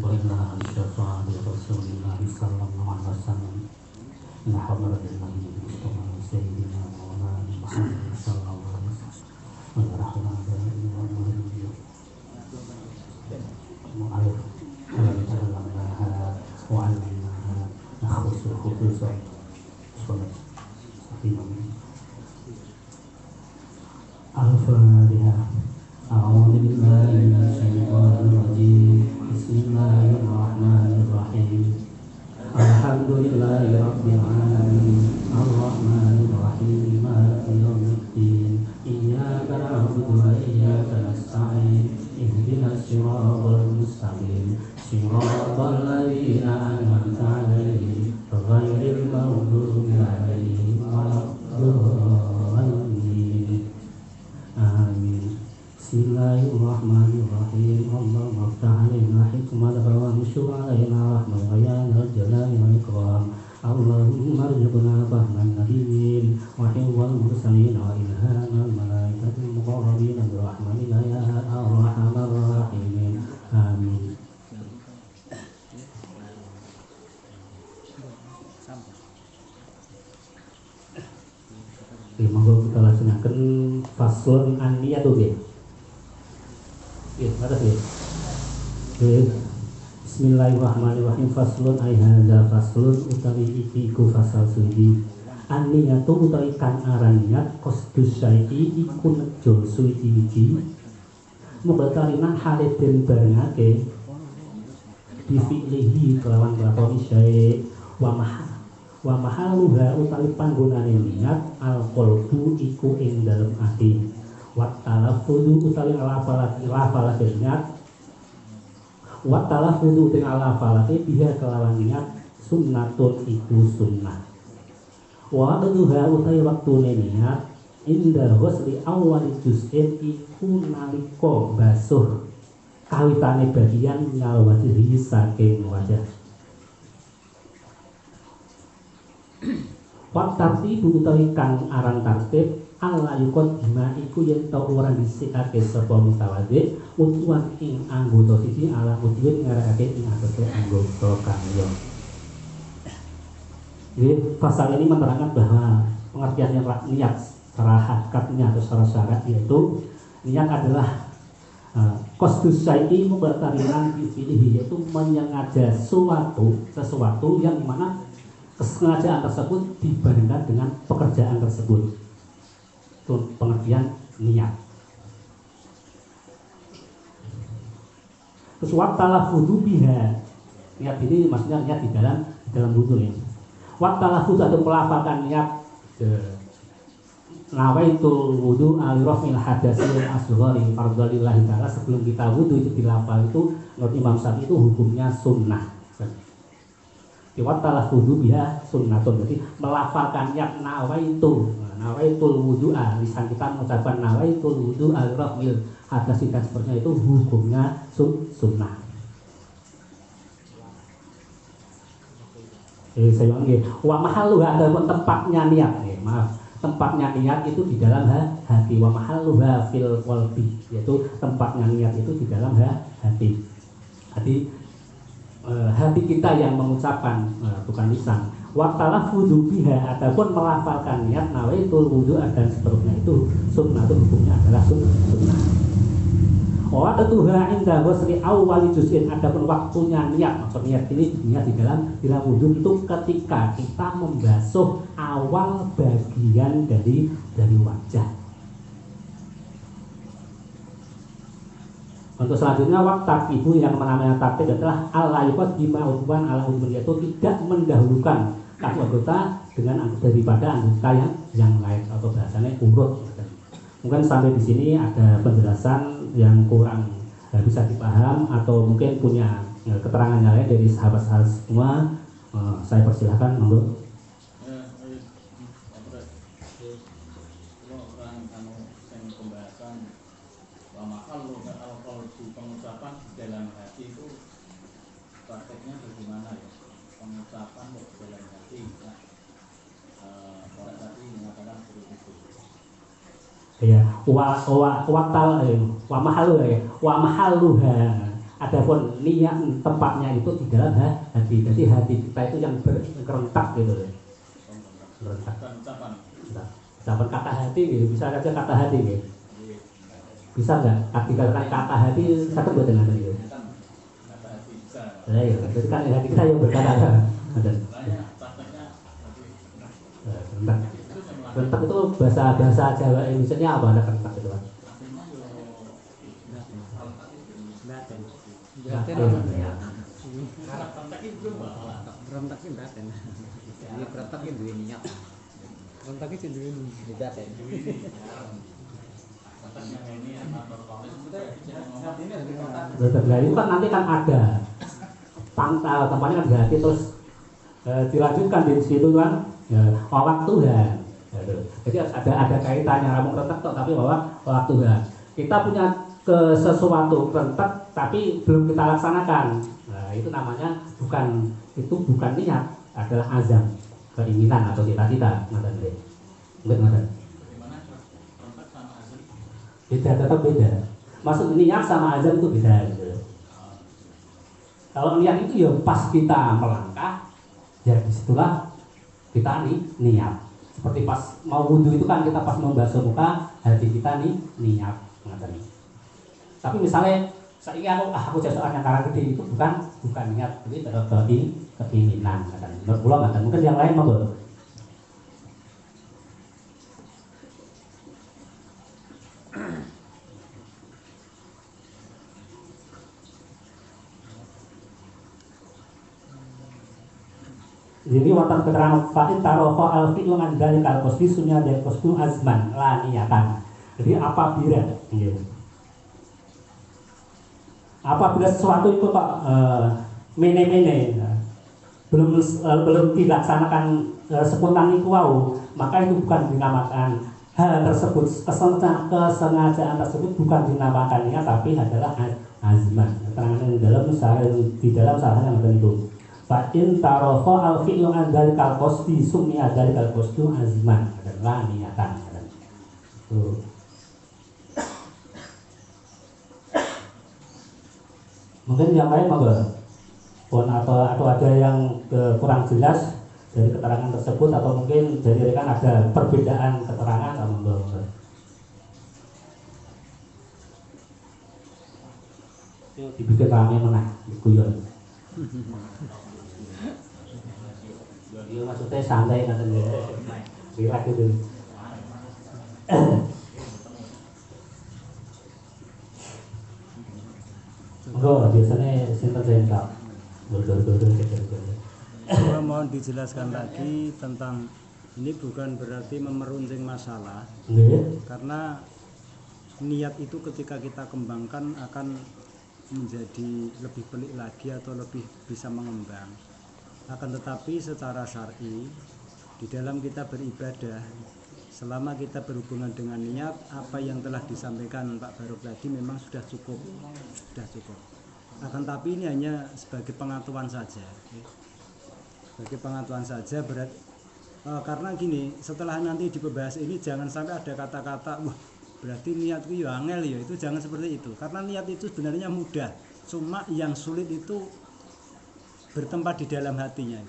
وإنها لشفاعة لرسول الله صلى الله عليه وسلم إلى حضرة النبي المصطفى سيدنا مولانا محمد صلى الله عليه وسلم ونرحم آبائنا وأمهاتنا وعلمناها وعلمناها نخص خصوصا صلاة الفاتحة. أعوذ بالله من الشيطان الرجيم. بسم الله الرحمن الرحيم. الحمد لله رب العالمين الرحمن الرحيم مالك يوم الدين إياك نعبد وإياك نستعين اهدنا الصراط المستقيم صراط الذين أنعمت عليهم غير المغضوب عليهم ولا الضالين آمين. Bismillahirrahmanirrahim. Allahumma aftah alaina hikmataha wa anshur alaina rahmataha ya dzal jalali wal ikram. Allahumma arzuqna fahman nabiyyin wa hifdzal mursalin wa ilhamal malaikatil muqarrabin bi rahmatika ya arhamar rahimin. Amin. Monggo kita laksanakan faslun an-niyatu nggih. Bismillahirrahmanirrahim. Faslun ay hadza faslun utawi iki iku fasal suci. An-niyatu utawi kang aran niat qasdus syai'i iku nejo suci-suci. Muqtarinan hale den barengake bi fi'lihi kelawan lakoni syai' wa mahaluha utawi panggonane niat al-qalbu iku ing dalem ati. Wat talaffudu utawi lafalati niat wat talaffudu dengan lafalati biha kelawan niat sunnatun iku sunnah. Wa aduha utawi waktune niat inda ghusli awwali juz'in iku nalika basuh kawitane bagian nyalwati saking wajah. Wat tartibu utawi kang aran tartib Allah yukot bima iku yen tau ora disikake sapa mutawadhi utuwan ing anggota siji ala utuwin ngarakake ing atase anggota kang liya. Jadi pasal ini menerangkan bahwa pengertian yang niat secara hakikatnya atau secara syarat yaitu niat adalah qasdus syai'i muqtarinan bi fi'lihi, yaitu menyengaja sesuatu yang dimana kesengajaan tersebut dibandingkan dengan pekerjaan tersebut. Itu pengertian niat. Terus watalafudhu biha, niat ini maksudnya niat di dalam wudu ya. Watalafudhu atau melafalkan niat nawaitul wudu alirafil hadasil asghari fardhalillahi ta'ala. Sebelum kita wudu itu dilafal itu menurut Imam Syafi'i itu hukumnya sunnah. Watalafudhu biha sunnatun, jadi melafalkan niat nawaitul wudu'a, lisan kita mengucapkan nawaitul wudu'a al-rafil hadasi dan sepertinya itu hukumnya sunnah. Saya ulangi, wa mahalluha adapun tempatnya niat, tempatnya niat itu di dalam hati. Wa mahalluha fil qalbi, yaitu tempatnya niat itu di dalam hati. Hati kita yang mengucapkan, bukan lisan. Wa talaffuzu biha ataupun melafalkan niat nawaitul wudu dan seterusnya itu sunnah, itu hukumnya adalah sunnah. Wa atuha inda ghusli awwali juz'in, adapun waktunya niat, maksud niat ini niat di dalam wudu itu ketika kita membasuh awal bagian dari wajah. Untuk selanjutnya waktu ibu yang namanya tartib adalah al-layqat bima udwan ala udwan, yaitu tidak mendahulukan satu anggota daripada anggota yang lain atau bahasanya urut. Mungkin sampai di sini ada penjelasan yang kurang bisa dipaham atau mungkin punya keterangan yang lain dari sahabat-sahabat semua, saya persilahkan untuk pengucapan di dalam hati itu prakteknya bagaimana ya? Pengucapan di dalam hati, orang tadi mengatakan seperti itu. Ya, wa mahaluha Adapun niat tempatnya itu di dalam hati. Jadi hati kita itu yang berentak gitu loh. Berentak. Bukan ucapan. Ucapan kata hati gitu. Bisa saja kata hati gitu. Bisa nggak? Dikatakan kata hati satu buat dengan itu. Kata hati bisa. Nah, iya. Jadi kan hati kita yang berkata. Makanya prakteknya Rentak. Rentak itu bahasa Jawa Indonesia apa ada rentak itu kan? Berontak ki ndaten. Iki kretek ki duwe niat. Berontak ki duwe niat. Nah, itu kan nanti kan ada pangkal tempatnya kan di hati terus dilanjutkan di situ kan waktu Tuhan. Jadi ada kaitannya ramung rentak tapi bahwa waktu Tuhan. Kita punya ke sesuatu rentak tapi belum kita laksanakan. Nah, itu namanya bukan niat, adalah azam, keinginan atau cita-cita. Bagaimana rentak sama azam? Beda, tetap beda. Maksud niat sama azam itu beda gitu. Kalau niat itu ya pas kita melangkah, ya disitulah kita niat. Seperti pas mau wudhu itu kan kita pas membasuh muka, hati kita niat. Tapi misalnya saya aku jasa yang karang gede itu bukan niat, tapi keinginan. Menurut pulau mungkin yang lain mau. Jadi wonten keterangan fa'in tarofa al-fi'lu an dalikal qasdi sunya dan qasdu azman la niyatan. Jadi apabila sesuatu itu kok mene-mene belum dilaksanakan spontan itu maka itu bukan dinamakan hal tersebut, kesengajaan tersebut bukan dinamakan niat tapi adalah azman. Keterangan di dalam salah yang tertentu. Fa'in tarofa al-fi'lu an dalikal qasdi summiya dalikal qasdu azman adalah niatan. Mungkin yang lain atau ada yang kurang jelas dari keterangan tersebut atau mungkin dari rekan ada perbedaan keterangan atau dibikin rame menang diguyon. Iya maksudnya santai nanti rileks gitu. Enggak, biasanya sinter jengkal. Mohon dijelaskan lagi tentang ini bukan berarti memeruncing masalah. Karena niat itu ketika kita kembangkan akan menjadi lebih pelik lagi atau lebih bisa mengembang. Akan tetapi secara syar'i di dalam kita beribadah, selama kita berhubungan dengan niat, apa yang telah disampaikan Pak Barok tadi memang sudah cukup. Akan tapi ini hanya sebagai pengetahuan saja. Sebagai pengetahuan saja karena gini, setelah nanti dibahas ini jangan sampai ada kata-kata wah berarti niatku ya angel ya, itu jangan seperti itu. Karena niat itu sebenarnya mudah, cuma yang sulit itu bertempat di dalam hatinya.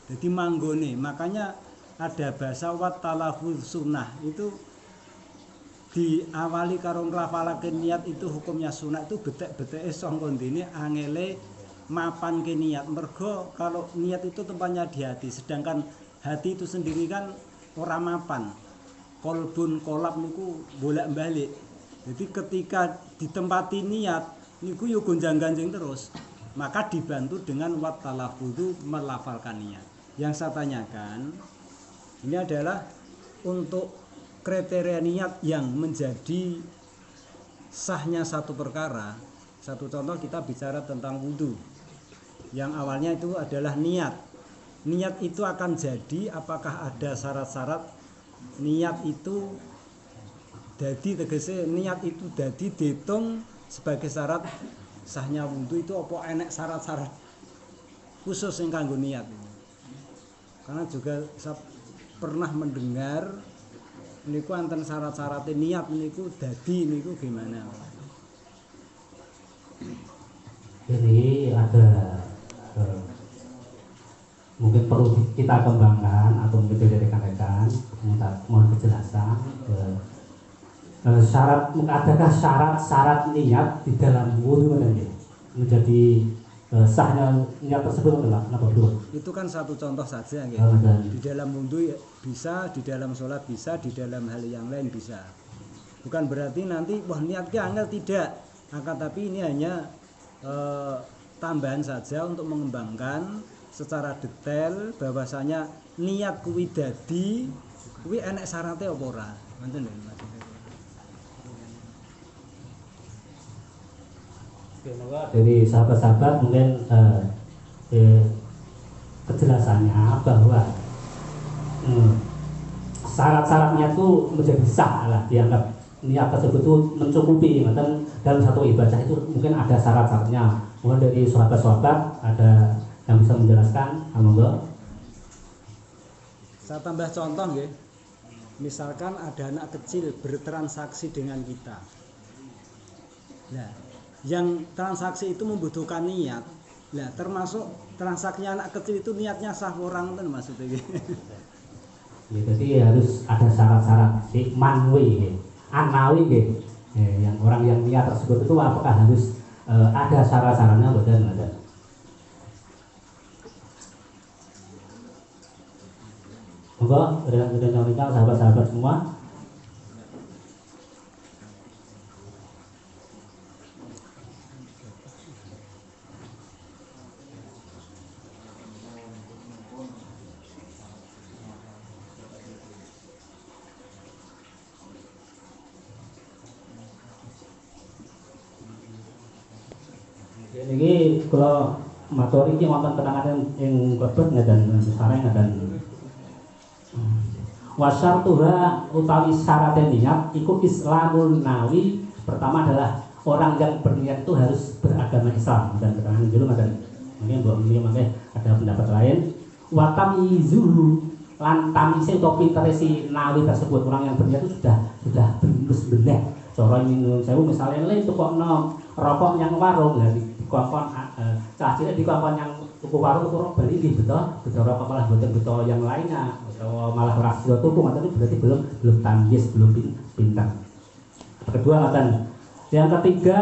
Jadi manggone, makanya ada bahasa wat talafuz sunnah itu diawali karo nglafalaken niat itu hukumnya sunnah itu betek-beteke sangka ndene angele mapan ke niat. Mergo kalau niat itu tempatnya di hati, sedangkan hati itu sendiri kan ora mapan. Kolbun kolab niku bolak-balik. Jadi ketika ditempati niat niku yo gonjang-ganjing terus. Maka dibantu dengan wat talafudzu melafalkan niat. Yang saya tanyakan ini adalah untuk kriteria niat yang menjadi sahnya satu perkara. Satu contoh kita bicara tentang wudu. Yang awalnya itu adalah niat. Niat itu akan jadi apakah ada syarat-syarat niat itu dadi tegese niat itu dadi dihitung sebagai syarat sahnya wudu itu apa enek syarat-syarat khusus yang kanggo niat. Karena juga saya pernah mendengar niku anten syarat-syaratnya niat niku dadi niku gimana. Ini ada eh, mungkin perlu kita kembangkan atau mungkin dari rekan-rekan mohon kejelasan. Syarat, adakah syarat niat di dalam wudhu menjadi sahnya niat tersebut adalah apa dulu? Itu kan satu contoh saja gitu. Di dalam wudhu ya bisa, di dalam sholat bisa, di dalam hal yang lain bisa. Bukan berarti nanti wah niatnya angel, tidak. Akan tapi ini hanya tambahan saja untuk mengembangkan secara detail bahwasanya niat kuwi dadi kuwi enek syaratnya apa ora. Ngoten lho Mas. Dari sahabat-sahabat mungkin kejelasannya bahwa syarat-syaratnya itu menjadi sah lah, dianggap niat tersebut itu mencukupi. Dan dalam satu ibadah itu mungkin ada syarat-syaratnya. Mungkin dari sahabat-sahabat ada yang bisa menjelaskan, monggo. Saya tambah contoh nggih. Misalkan ada anak kecil bertransaksi dengan kita. Nah, yang transaksi itu membutuhkan niat. Nah, termasuk transaksinya anak kecil itu niatnya sah orang itu maksudnya. Ya, jadi harus ada syarat-syarat manwi, anawi, yang orang yang niat tersebut itu apakah harus ada syarat-syaratnya betul ada. Monggo, rekan-rekan sahabat-sahabat semua. Ini kalau matur iki wonten penanganan ing klebet ngadan sareng ngadan wasyartuha utawi syarat niat iku Islamul nawi. Pertama adalah orang yang berniat itu harus beragama Islam, dan keterangan dulu ngadan mungkin ini makanya ada pendapat lain. Wa tamizuhu lan tamise utawa pintere si nawi tersebut, orang yang berniat itu sudah bener cara minum sewu misalnya lain tukokno rokok yang warung lah dikongkon cah cilik dikongkon yang tuku warung tuku beli nggih betul rokok malah boten betul yang lainnya atau malah ora sida tuku itu berarti belum tamyiz, belum pintar. Kedua ngoten. Yang ketiga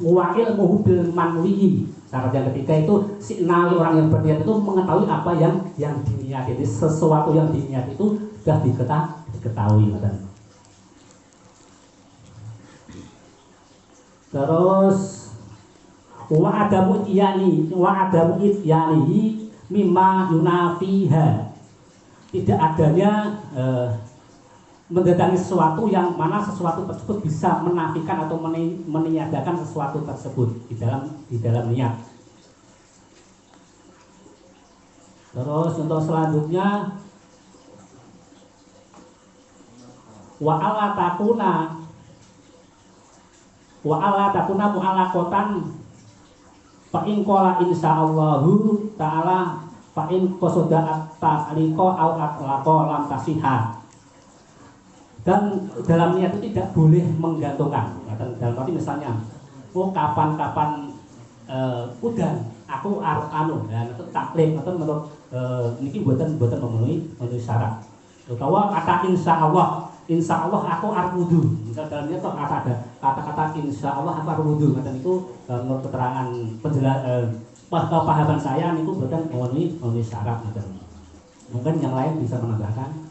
wa'il muhbil manwi. Syarat yang ketiga itu si nawi orang yang berniat itu mengetahui apa yang diniat. Jadi sesuatu yang diniat itu sudah diketahui ngoten. Terus wa adamu ityani mimma yunafiha. Tidak adanya mendatangi sesuatu yang mana sesuatu tersebut bisa menafikan atau meniadakan sesuatu tersebut di dalam niat. Terus untuk selanjutnya wa ala takuna mu'alakotan fa in qala insyaallahu ta'ala fa in qasada ta'liqa au atlaqa lam tasihha. Dan dalam niat itu tidak boleh menggantungkan. Dalam arti misalnya kapan udan aku anu dan itu taklif atau menurut niki mboten memenuhi syarat. Utawa kata insya Allah aku arep wudu. Misal dalamnya tuh ada kata-kata insya Allah aku arep wudu. Ngaten itu menurut keterangan pahaman saya niku mboten memenuhi syarat. Mungkin yang lain bisa menambahkan.